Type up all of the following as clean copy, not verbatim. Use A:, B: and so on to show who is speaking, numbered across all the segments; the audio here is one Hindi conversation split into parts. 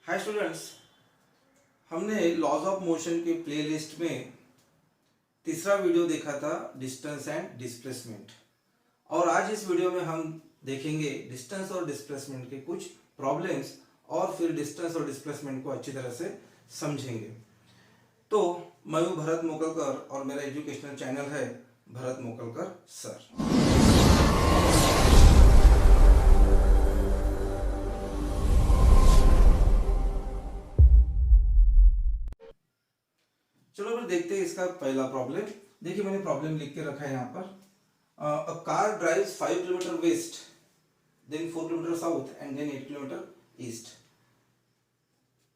A: हाय स्टूडेंट्स, हमने लॉज ऑफ मोशन के प्लेलिस्ट में तीसरा वीडियो देखा था डिस्टेंस एंड डिस्प्लेसमेंट। और आज इस वीडियो में हम देखेंगे डिस्टेंस और डिस्प्लेसमेंट के कुछ प्रॉब्लम्स और फिर डिस्टेंस और डिस्प्लेसमेंट को अच्छी तरह से समझेंगे। तो मैं हूं भरत मोकलकर और मेरा एजुकेशनल चैनल है भरत मोकलकर सर। चलो फिर देखते हैं इसका पहला प्रॉब्लम। देखिए मैंने प्रॉब्लम लिख के रखा है यहाँ पर। A car drives 5 kilometre west, then 4 kilometre south and then 8 kilometre east.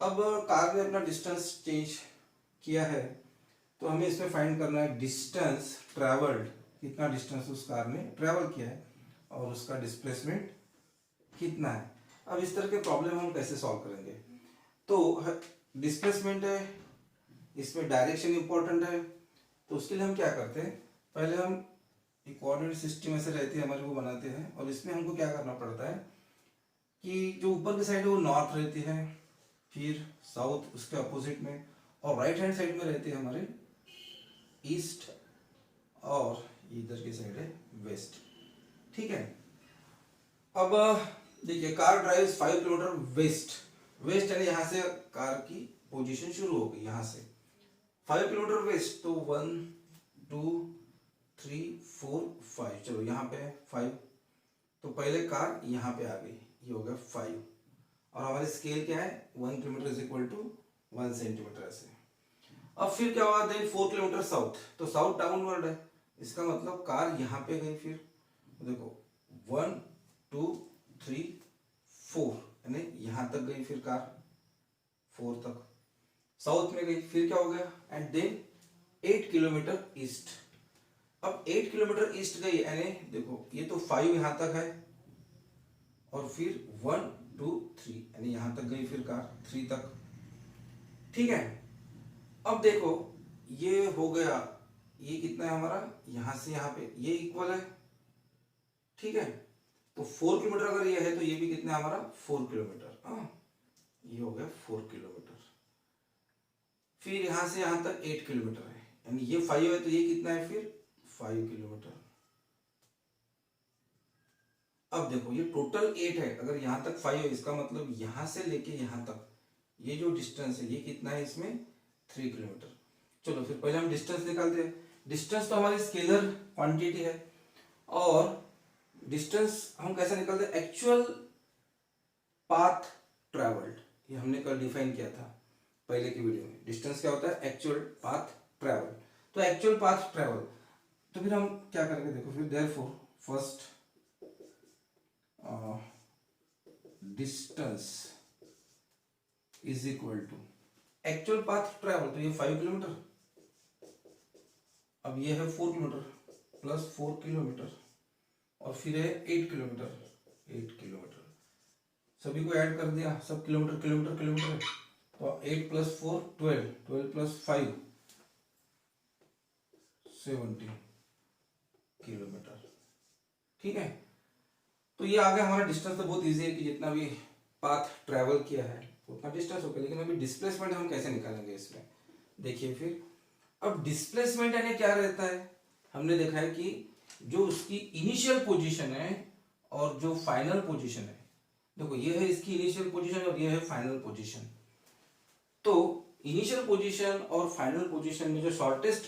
A: अब कार ने अपना डिस्टेंस चेंज किया है, तो हमें इसमें फाइंड करना है डिस्टेंस ट्रैवल्ड, कितना डिस्टेंस उस कार ने ट्रैवल किया है और उसका डिस्प्लेसमेंट कितना है। अब इस तरह के प्रॉब्लम हम कैसे सॉल्व करेंगे? तो डिस्प्लेसमेंट है, इसमें डायरेक्शन इंपॉर्टेंट है, तो उसके लिए हम क्या करते हैं, पहले हम एक कोऑर्डिनेट सिस्टम ऐसे रहती है हमारे, वो बनाते हैं। और इसमें हमको क्या करना पड़ता है कि जो ऊपर की साइड है वो नॉर्थ रहती है, फिर साउथ उसके अपोजिट में, और राइट हैंड साइड में रहती है हमारे ईस्ट, और इधर की साइड है वेस्ट। ठीक है। अब देखिए car drives 5 kilometre west, west यानी यहाँ से कार की पोजीशन शुरू हो गई, यहाँ से 5 किलोमीटर वेस्ट, तो 1 2 3 4 5, चलो यहाँ पे 5, तो पहले कार यहाँ पे आ गई, ये हो गया 5। और हमारी स्केल क्या है, 1 kilometre is equal to 1 centimetre ऐसे। अब फिर क्या हुआ, देन 4 किलोमीटर साउथ, तो साउथ डाउनवर्ड है, इसका मतलब कार यहाँ पे गई। फिर देखो 1 2 3 4 यानी यहाँ तक गई, फिर कार 4 तक साउथ में गई। फिर क्या हो गया, एंड देन 8 किलोमीटर ईस्ट। अब 8 किलोमीटर ईस्ट गई यानी देखो ये तो 5 यहां तक है, और फिर 1 2 3 यानी यहां तक गई, फिर कार 3 तक। ठीक है। अब देखो ये हो गया, ये कितना है हमारा, यहां से यहां पे ये इक्वल है। ठीक है, तो 4 किलोमीटर अगर ये है तो ये भी कितना है हमारा, 4 किलोमीटर। ये हो गया 4 किलोमीटर। फिर यहां से यहां तक 8 किलोमीटर है, यानी ये 5 है तो ये कितना है फिर 5 किलोमीटर। अब देखो ये टोटल 8 है, अगर यहां तक 5 है, इसका मतलब यहां से लेके यहां तक ये जो डिस्टेंस है ये कितना है, इसमें 3 किलोमीटर। चलो फिर पहले हम डिस्टेंस निकालते हैं। डिस्टेंस तो हमारी स्केलर क्वांटिटी है, और डिस्टेंस हम कैसे निकालते हैं, एक्चुअल पाथ ट्रैवल्ड, ये हमने कल डिफाइन किया था पहले की वीडियो में। डिस्टेंस क्या होता है, एक्चुअल पाथ ट्रैवल। तो एक्चुअल पाथ ट्रैवल, तो फिर हम क्या करेंगे, देखो फिर therefore first distance is equal to actual path travel, तो ये 5 किलोमीटर, अब ये है 4 किलोमीटर प्लस 4 किलोमीटर, और फिर है 8 किलोमीटर, 8 किलोमीटर, सभी को ऐड कर दिया, सब किलोमीटर किलोमीटर किलोमीटर, तो 8 प्लस 4 12, 12 प्लस 5 17 किलोमीटर। ठीक है, तो ये आ गया हमारा डिस्टेंस। तो बहुत इजी है कि जितना भी पाथ ट्रैवल किया है उतना डिस्टेंस हो गया। लेकिन अभी डिस्प्लेसमेंट हम कैसे निकालेंगे इसमें, देखिए फिर। अब डिस्प्लेसमेंट यानी क्या रहता है, हमने देखा है कि जो उसकी इनिशियल पोजीशन है और जो फाइनल पोजीशन है, देखो ये है इसकी इनिशियल पोजीशन और ये है फाइनल पोजीशन। तो इनिशियल पोजीशन और फाइनल पोजीशन में जो शॉर्टेस्ट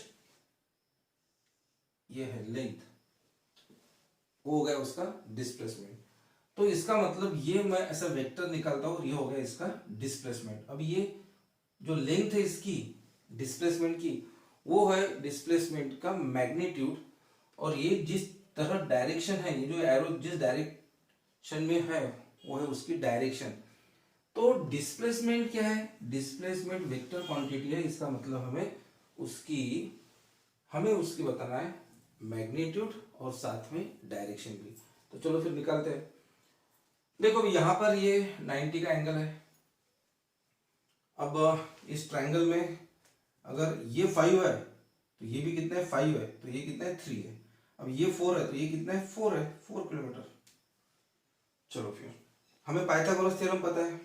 A: ये है लेंथ, वो हो गया उसका डिस्प्लेसमेंट। तो इसका मतलब ये मैं ऐसा वेक्टर निकालता हूं, ये हो गया इसका डिस्प्लेसमेंट। अब ये जो लेंथ है इसकी डिस्प्लेसमेंट की, वो है डिस्प्लेसमेंट का मैग्नीट्यूड, और ये जिस तरह डायरेक्शन है, ये जो एरो जिस डायरेक्शन में है वो है उसकी डायरेक्शन। तो डिस्प्लेसमेंट क्या है, डिस्प्लेसमेंट वेक्टर क्वांटिटी है, इसका मतलब हमें उसकी बताना है मैग्नीट्यूड और साथ में डायरेक्शन भी। तो चलो फिर निकालते हैं। देखो अभी यहां पर ये 90 का एंगल है। अब इस ट्रायंगल में अगर ये 5 है तो ये भी कितना है, 5 है, तो ये कितना है, 3 है। अब ये 4 है तो ये कितना है, 4 है, 4 किलोमीटर। चलो फिर हमें पाइथागोरस थ्योरम पता है,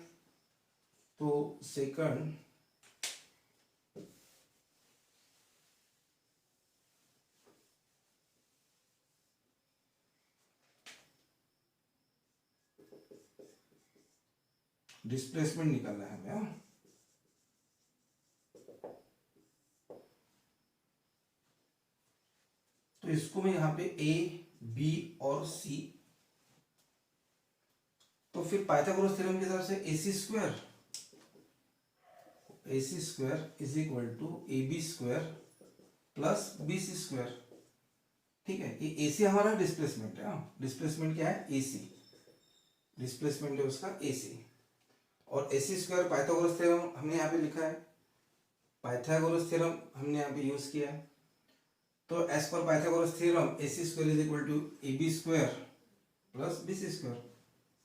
A: तो सेकंड डिस्प्लेसमेंट निकालना है हमें। तो इसको मैं यहां पे ए बी और सी, तो फिर पाइथागोरस थ्योरम के हिसाब से A C square is equal to A B square plus B C square. ठीक है, ये ए सी हमारा डिस्प्लेसमेंट है। डिस्प्लेसमेंट क्या है? ए सी, डिस्प्लेसमेंट है उसका ए सी। और ए सी स्क्वायर पाइथागोरस थ्योरम हमने यहाँ पे लिखा है, पाइथागोरस थ्योरम हमने यहाँ पे यूज किया है। तो as per Pythagoras theorem A C square is equal to A B square plus B C square.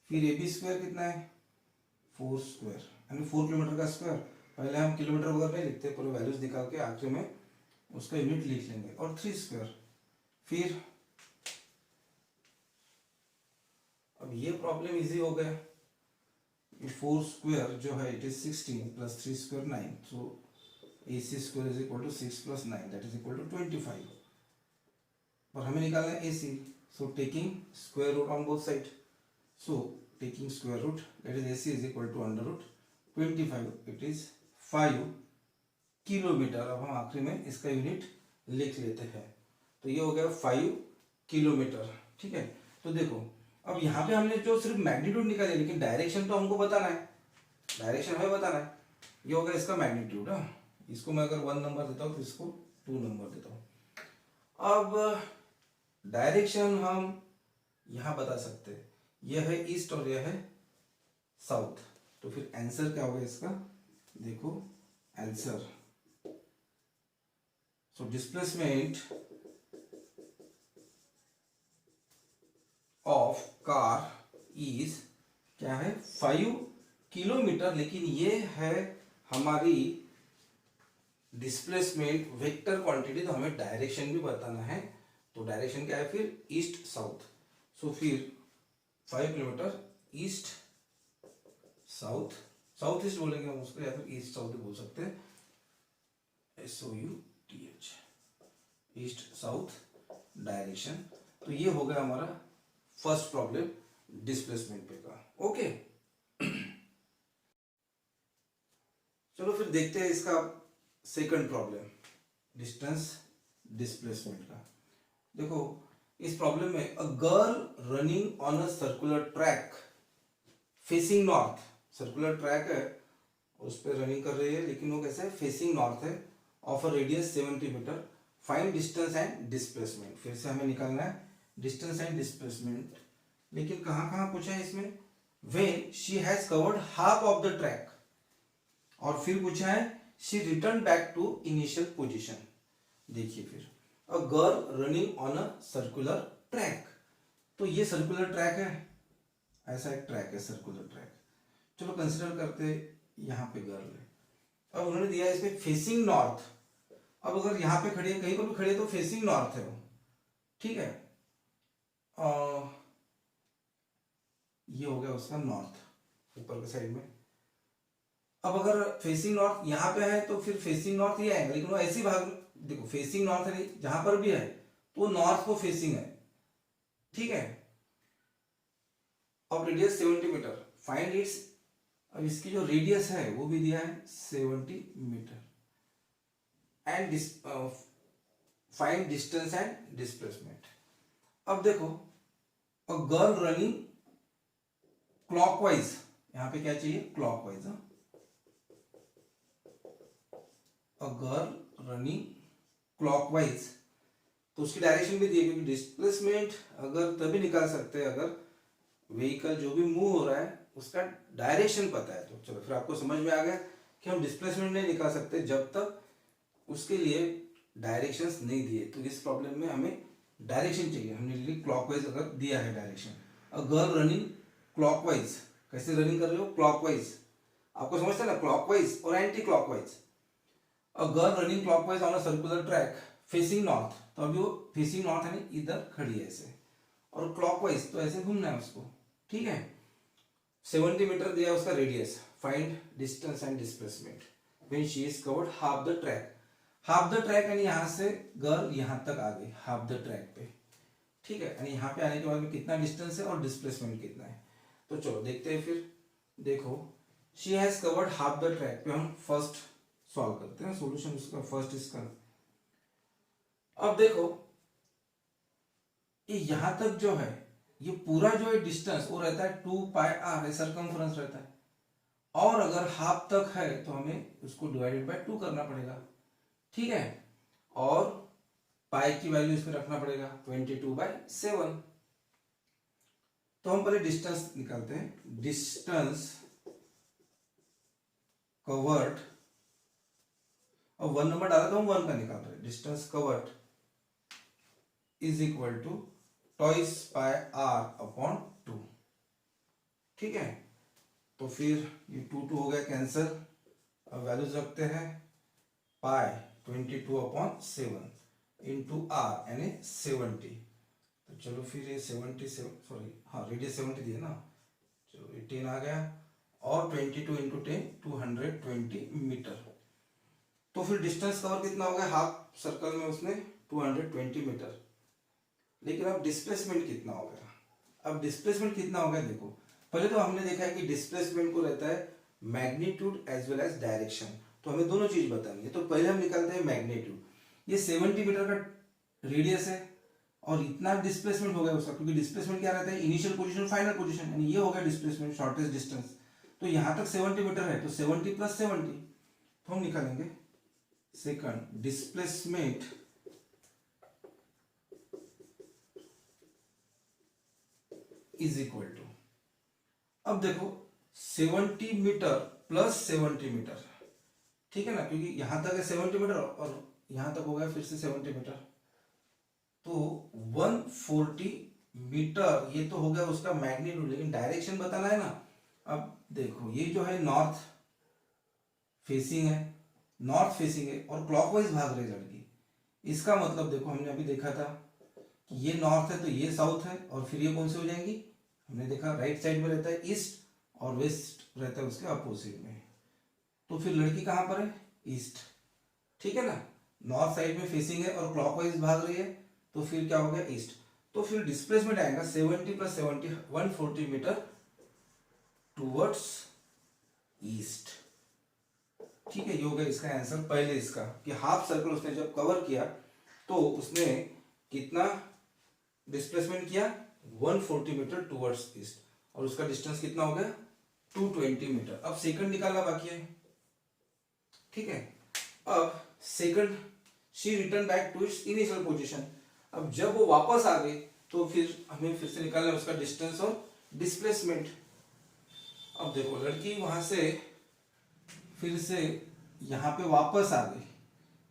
A: फिर ए बी स्क्वायर कितना है? 4 स्क्वायर, यानी 4 किलोमीटर का स्क्वायर। पहले हम किलोमीटर वगैरह नहीं लिखते, पूरे वैल्यूज निकाल के आखिर में उसका यूनिट लिख लेंगे। और 3 स्क्वायर। फिर अब ये प्रॉब्लम इजी हो गया। 4 स्क्वायर जो है it is 16 plus 3 square 9, so AC square is equal to 6 plus 9 that is equal to 25। और हमें निकालना है AC, so taking square root on both side, so taking square root that is AC is equal to under root 25, it is 5 kilometre. अब हम आखिरी में इसका यूनिट लिख लेते हैं, तो ये हो गया 5 किलोमीटर। ठीक है, तो देखो अब यहाँ पे हमने जो सिर्फ मैग्नीट्यूड निकाले, लेकिन डायरेक्शन तो हमको बताना है, डायरेक्शन हमें बताना है। ये हो गया इसका मैग्नीट्यूड। इसको मैं अगर 1 नंबर देता हूँ तो इसको 2 नंबर देता हूँ। अब डायरेक्शन हम यहाँ बता सकते हैं, यह है ईस्ट और यह है साउथ। तो फिर आंसर क्या होगा इसका? देखो answer, so displacement of car is क्या है? 5 किलोमीटर। लेकिन ये है हमारी डिस्प्लेसमेंट वेक्टर क्वांटिटी, तो हमें डायरेक्शन भी बताना है। तो डायरेक्शन क्या है फिर? East south. सो फिर 5 kilometre east south, south east बोलेंगे हम उसको, या फिर ईस्ट साउथ भी बोल सकते हैं, SOUTH, ईस्ट साउथ डायरेक्शन। तो ये हो गया हमारा फर्स्ट प्रॉब्लम डिस्प्लेसमेंट पे का। ओके, चलो फिर देखते हैं इसका सेकंड प्रॉब्लम, डिस्टेंस डिस्प्लेसमेंट का। देखो इस प्रॉब्लम में अ girl running on a circular track facing north, circular track है उस पर रनिंग कर रही है, लेकिन वो कैसे है? फेसिंग नॉर्थ है, of a radius 70 metre, find distance and displacement. फिर से हमें निकालना है डिस्टेंस एंड डिस्प्लेसमेंट, लेकिन कहाँ कहाँ पूछा है इसमें? When she has covered half of the track, और फिर पूछा है she return back to initial position. देखिए फिर a girl running on a circular track, तो ये सर्कुलर ट्रैक है, ऐसा एक ट्रैक है सर्कुलर ट्रैक। चलो कंसिडर करते यहाँ पे गर्ल है। अब उन्होंने दिया है इसमें फेसिंग नॉर्थ। अब अगर यहाँ पे खड़ी है, कहीं पर भी खड़ी है, तो फेसिंग नॉर्थ है वो। ठीक है, ये हो गया उसका नॉर्थ ऊपर के साइड में। अब अगर फेसिंग नॉर्थ यहाँ पे है तो फिर फेसिंग नॉर्थ ये आएगा, लेकिन वो ऐसी भाग, देखो फेसिंग नॉर्थ है जहां पर भी है तो नॉर्थ को फेसिंग है। ठीक है, अब रेडियस 70 मीटर, फाइंड इट्स। अब इसकी जो रेडियस है वो भी दिया है 70 metre, and find distance and displacement. अब देखो अ गर्ल रनिंग क्लॉकवाइज, यहां पे क्या चाहिए? क्लॉकवाइज। अ गर्ल रनिंग क्लॉकवाइज, तो उसकी डायरेक्शन भी दी है, क्योंकि डिस्प्लेसमेंट अगर तभी निकाल सकते हैं अगर व्हीकल जो भी मूव हो रहा है उसका डायरेक्शन पता है। तो चलो फिर आपको समझ में आ गया कि हम डिस्प्लेसमेंट नहीं निकाल सकते जब तक उसके लिए डायरेक्शंस नहीं दिए। तो इस प्रॉब्लम में हमें डायरेक्शन चाहिए, हमने क्लॉकवाइज अगर दिया है डायरेक्शन। अ गर्ल रनिंग क्लॉकवाइज, कैसे रनिंग कर रहे हो? क्लॉकवाइज, आपको समझता है ना, क्लॉकवाइज और anti clockwise. A girl running clockwise on a circular track facing north, तो अभी वो फेसिंग नॉर्थ है, इधर खड़ी है ऐसे, और क्लॉकवाइज तो ऐसे घूमना है उसको। ठीक है, 70 मीटर दिया उसका radius, find distance and displacement when she is covered half the track. Half the track यानी यहाँ से गर्ल यहाँ तक आ गई हाफ द ट्रैक पे, ठीक है, यानी यहाँ पे आने के बाद में कितना डिस्टेंस है और डिस्प्लेसमेंट कितना है। तो चलो देखते हैं फिर। देखो she has covered half the track पे हम फर्स्ट सॉल्व करते हैं, सॉल्यूशन उसका फर्स्ट इसका। अब देखो ये यहां तक जो है ये पूरा जो है डिस्टेंस वो रहता है 2 पाई आर, सरकमफ्रेंस रहता है, और अगर हाफ तक है तो हमें उसको डिवाइडेड बाय 2 करना पड़ेगा, ठीक है, और पाई की वैल्यू इसमें रखना पड़ेगा 22/7। तो हम पहले डिस्टेंस निकालते हैं। डिस्टेंस कवर्ड, और 1 नंबर डाला तो हम 1 का निकाल रहे हैं। Distance covered is equal to twice pi r upon 2, ठीक है। तो फिर ये 2 हो गया कैंसिल। अब वैल्यूज रखते हैं, पाई 22/7 इंटू आर यानी 70। तो चलो फिर ये 77, सॉरी हाँ रेडियस 70 दिया ना, चलो ये 10 आ गया, और 22 इंटू 10 220 मीटर। तो फिर डिस्टेंस कवर कितना हो गया हाफ सर्कल में उसने 220 मीटर। लेकिन अब डिस्प्लेसमेंट कितना हो गया। अब डिस्प्लेसमेंट कितना हो गया देखो, पहले तो हमने देखा है कि डिस्प्लेसमेंट को रहता है magnitude as well as direction, तो हमें दोनों चीज बतानी है। तो पहले हम निकालते हैं मैग्नीट्यूड। ये 70 मीटर का रेडियस है और इतना डिस्प्लेसमेंट हो गया उसका, क्योंकि डिस्प्लेसमेंट क्या रहता है इनिशियल पोजीशन फाइनल पोजीशन, यानी ये हो गया डिस्प्लेसमेंट शॉर्टेस्ट डिस्टेंस। तो यहां तक 70 मीटर है, तो 70 + 70, तो हम निकालेंगे second displacement is equal to, अब देखो 70 मीटर प्लस 70 मीटर, ठीक है ना, क्योंकि यहां तक है 70 मीटर और यहां तक हो गया फिर से 70 मीटर, तो 140 मीटर ये तो हो गया उसका मैग्नीट्यूड, लेकिन डायरेक्शन बताना है ना। अब देखो ये जो है नॉर्थ फेसिंग है, नॉर्थ फेसिंग है और क्लॉकवाइज भाग रही है लड़की, इसका मतलब देखो हमने अभी देखा था कि ये नॉर्थ है तो ये साउथ है, और फिर ये कौन सी हो जाएंगी, हमने देखा राइट साइड में रहता है ईस्ट और वेस्ट रहता है उसके अपोजिट में। तो फिर लड़की कहां पर है, ईस्ट, ठीक है ना, नॉर्थ साइड में फेसिंग है और क्लॉकवाइज भाग रही है, तो फिर क्या हो गया ईस्ट। तो फिर डिस्प्लेसमेंट आएगा 70 + 70 140 मीटर टूवर्ड्स ईस्ट, ठीक है। ये हो गया इसका आंसर पहले इसका, कि हाफ सर्कल उसने जब कवर किया तो उसने कितना डिस्प्लेसमेंट किया 140 मीटर टूवर्ड्स ईस्ट, और उसका डिस्टेंस कितना हो गया 220 मीटर। अब सेकंड निकालना बाकी है, ठीक है। अब second she return back to its initial position. अब जब वो वापस आ गई तो फिर हमें फिर से निकालना है उसका डिस्टेंस और डिस्प्लेसमेंट। अब देखो लड़की वहां से फिर से यहां पे वापस आ गई,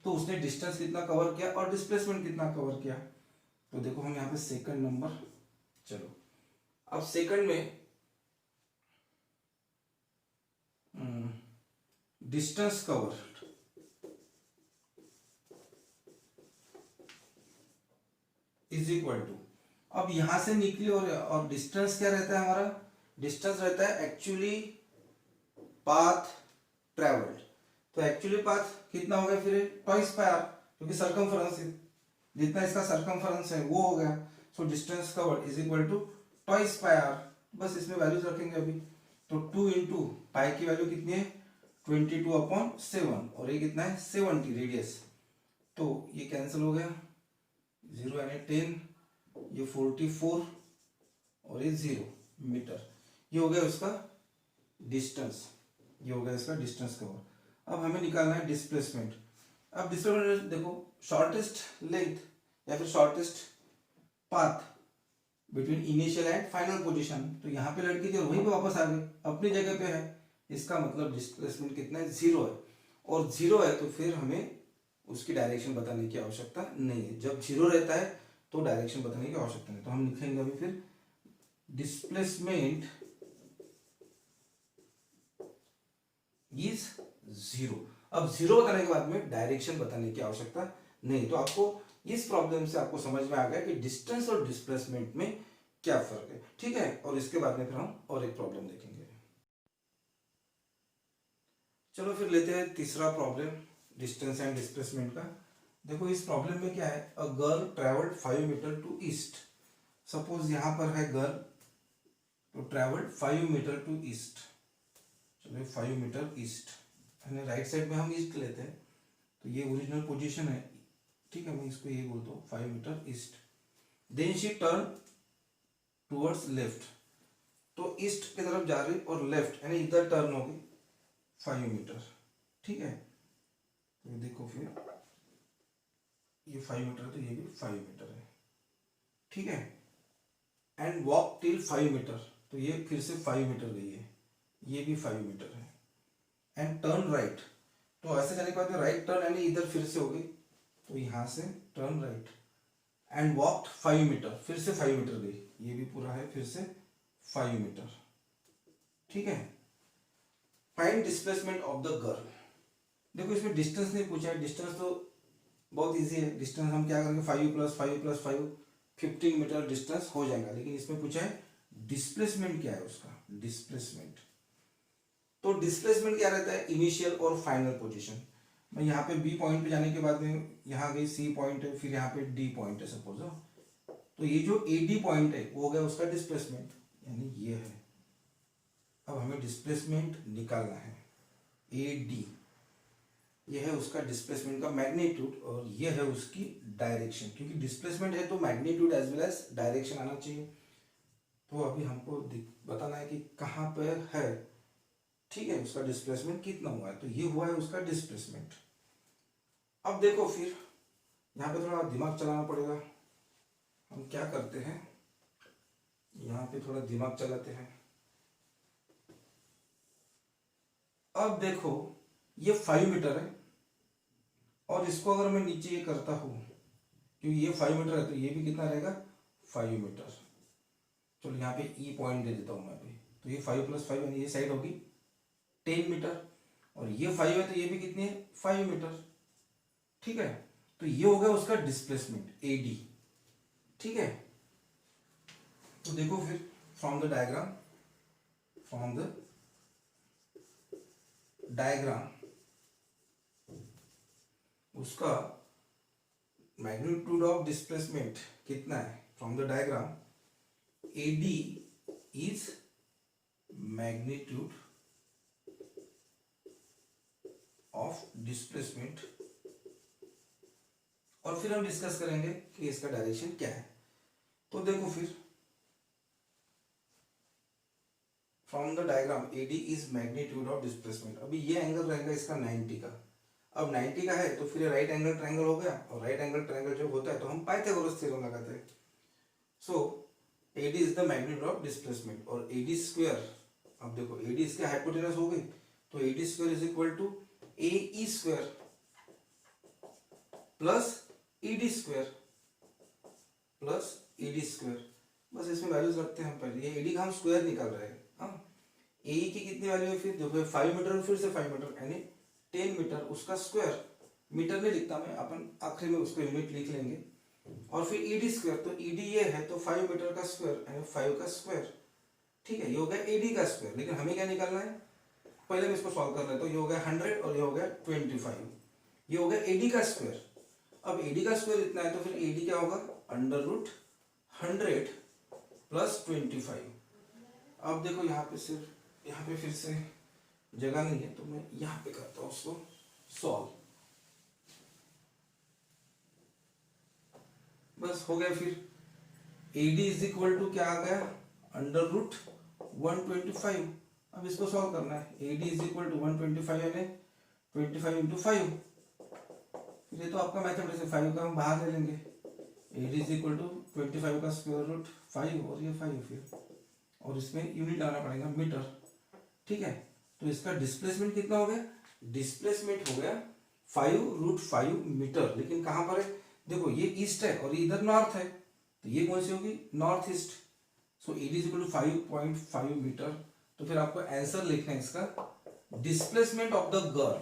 A: तो उसने डिस्टेंस कितना कवर किया और डिस्प्लेसमेंट कितना कवर किया। तो देखो हम यहाँ पे सेकंड नंबर, चलो अब सेकंड में distance cover is equal to, अब यहां से निकली और डिस्टेंस क्या रहता है हमारा, डिस्टेंस रहता है एक्चुअली पाथ ट्रेवल्ड। तो एक्चुअली पाथ कितना हो गया फिर ट्वाइस पाई आर, क्योंकि सर्कमफरेंस है, जितना इसका सर्कमफरेंस है वो हो गया। So distance covered is equal to twice pi r, बस इसमें वैल्यूज रखेंगे अभी। तो 2 इंटू पाई की वैल्यू कितनी है 22/7 और ये कितना है 70 रेडियस, तो ये कैंसिल हो गया, 0 यानी 10, ये 44 और ये 0 मीटर, ये हो गया उसका डिस्टेंस, ये हो गया इसका डिस्टेंस कवर। अब हमें निकालना है डिस्प्लेसमेंट। अब डिस्प्लेसमेंट देखो शॉर्टेस्ट लेंथ या फिर shortest path between initial and final position, तो यहाँ पे लड़की थी और वहीं पे वापस आ गई अपनी जगह पे है, इसका मतलब डिस्प्लेसमेंट कितना है 0 है, और 0 है तो फिर हमें उसकी डायरेक्शन बताने की आवश्यकता नहीं है। जब 0 रहता है तो डायरेक्शन बताने की आवश्यकता नहीं, तो हम लिखेंगे अभी फिर डिस्प्लेसमेंट इज 0। अब 0 बताने के बाद में डायरेक्शन बताने की आवश्यकता नहीं। तो आपको इस प्रॉब्लम से आपको समझ में आ गया कि डिस्टेंस और डिस्प्लेसमेंट में क्या फर्क है, ठीक है। और इसके बाद में फिर हम और एक प्रॉब्लम देखेंगे। चलो फिर लेते हैं तीसरा प्रॉब्लम डिस्टेंस एंड डिस्प्लेसमेंट का। देखो इस प्रॉब्लम में क्या है, a girl travelled 5 metre to east. Suppose यहाँ पर है गर्ल, तो ट्रेवल्ड 5 मीटर टू ईस्ट। चलो 5 मीटर ईस्ट, यानी राइट साइड में हम ईस्ट लेते हैं, तो ये ओरिजिनल पोजीशन है, ठीक है, मैं इसको ये बोलता हूँ 5 metre east. Then she turn towards left, तो ईस्ट की तरफ जा रही और लेफ्ट यानी इधर टर्न होगी 5 मीटर, ठीक है। तो देखो फिर ये 5 मीटर, तो ये भी 5 मीटर है, ठीक है। एंड वॉक टिल 5 मीटर, तो ये फिर से 5 मीटर गई है, ये भी 5 मीटर है। एंड टर्न राइट, तो ऐसे जाने के बाद राइट टर्न यानी इधर फिर से होगी, तो यहाँ से turn right. And walked 5 metre, फिर से 5 मीटर गई, ये भी पूरा है फिर से 5 मीटर, ठीक है। Find displacement of the girl. देखो इसमें डिस्टेंस नहीं पूछा है, डिस्टेंस तो बहुत इजी है, डिस्टेंस हम क्या करेंगे 5 + 5 + 5 15 मीटर डिस्टेंस हो जाएगा। लेकिन इसमें पूछा है डिस्प्लेसमेंट क्या है उसका, डिस्प्लेसमेंट। तो डिस्प्लेसमेंट क्या रहता है, इनिशियल और फाइनल पोजीशन। मैं यहाँ पे बी पॉइंट पे जाने के बाद में यहाँ गई सी पॉइंट है, फिर यहाँ पे डी पॉइंट है सपोज, तो ये जो ए डी पॉइंट है वो हो गया उसका डिस्प्लेसमेंट, यानी ये है। अब हमें डिस्प्लेसमेंट निकालना है, ए डी, ये है उसका डिस्प्लेसमेंट का मैग्नीट्यूड और ये है उसकी डायरेक्शन, क्योंकि डिस्प्लेसमेंट है तो magnitude as well as direction आना चाहिए। तो अभी हमको बताना है कि कहाँ पे है, ठीक है, उसका डिस्प्लेसमेंट कितना हुआ है, तो ये हुआ है उसका डिस्प्लेसमेंट। अब देखो फिर यहाँ पे थोड़ा दिमाग चलाना पड़ेगा। हम क्या करते हैं, यहाँ पे थोड़ा दिमाग चलाते हैं। अब देखो ये 5 मीटर है और इसको अगर मैं नीचे ये करता हूँ, क्योंकि ये 5 मीटर है तो ये भी कितना रहेगा 5 मीटर। चलो यहाँ पे ई पॉइंट दे देता हूँ मैं भी, तो ये 5 + 5 यानी ये साइड होगी 10 मीटर और ये 5 है तो ये भी कितनी है 5 मीटर, ठीक है। तो ये हो गया उसका डिस्प्लेसमेंट ए डी, ठीक है। तो देखो फिर फ्रॉम द डायग्राम उसका मैग्नीट्यूड ऑफ डिस्प्लेसमेंट कितना है, from the diagram A D is magnitude of displacement, और फिर हम डिस्कस करेंगे कि इसका डायरेक्शन क्या है। तो देखो फिर from the diagram A D is magnitude of displacement. अभी ये एंगल रहेगा इसका 90 का, अब 90 का है तो फिर राइट एंगल ट्रायंगल हो गया, और राइट एंगल ट्रायंगल जब होता है तो हम पाइथागोरस थ्योरम लगाते हैं। So A D is the magnitude of displacement, और ए डी स्क्वायर, अब देखो ए डी इसके हाइपोटेनस हो गई, तो A D square is equal to A E square plus E D square plus E D square. बस इसमें वैल्यूज रखते हैं हम पहले, ये ए डी का हम स्क्वायर निकाल रहे हैं। हाँ, ए की कितनी वैल्यू है, फिर देखो 5 मीटर और फिर से 5 मीटर यानी 10 मीटर, उसका स्क्वायर, मीटर नहीं लिखता मैं, अपन आखिरी में उसको यूनिट लिख लेंगे। और फिर ई डी स्क्वायर, तो ई डी ये है तो 5 मीटर का स्क्वायर यानी 5 का स्क्वायर, ठीक है। ये हो गया ए डी का स्क्वायर, लेकिन हमें क्या निकालना है, पहले मैं इसको सॉल्व कर लेता हूँ। ये हो गया 100 और ये हो गया 25, ये हो गया ए डी का स्क्वायर। अब ए डी का स्क्वायर इतना है तो फिर ए डी क्या होगा, √100 + 25। अब देखो यहाँ पे सिर्फ यहाँ पे फिर से जगह नहीं है तो मैं यहाँ पे करता हूँ उसको सॉल्व, बस हो गया। फिर A D is equal to क्या आ गया, √125। अब इसको सॉल्व करना है, A D is equal to 125 यानी 25 × 5, फिर ये तो आपका मैथमेटिक्स है, 5 का हम बाहर ले लेंगे। A D is equal to 25 का √5 और ये 5 फिर, और इसमें यूनिट आना पड़ेगा मीटर, ठीक है। तो इसका डिस्प्लेसमेंट कितना हो गया, डिस्प्लेसमेंट हो गया 5√5 मीटर। लेकिन कहां पर है, देखो ये ईस्ट है और इधर नॉर्थ है, तो ये कौन सी होगी, north east. So A D is equal to 5.5 metre. तो फिर आपको आंसर लिखना है इसका, displacement of the girl,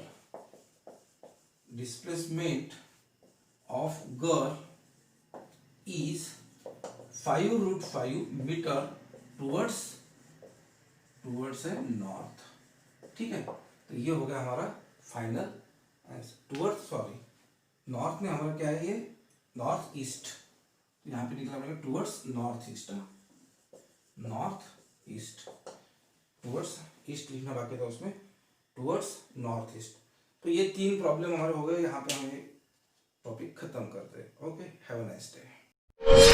A: displacement of girl is 5√5 metre towards a north, ठीक है। तो तो ये हो गया हमारा final answer. Towards, sorry, north में हमारा क्या है, ये नॉर्थ ईस्ट, यहाँ पे निकला हमारा towards north east, north east, towards east लिखना बाकी था उसमें, टुवर्ड्स नॉर्थ ईस्ट। तो ये 3 प्रॉब्लम हमारे हो गए, यहाँ पे हम ये टॉपिक खत्म करते हैं। Okay, have a nice day.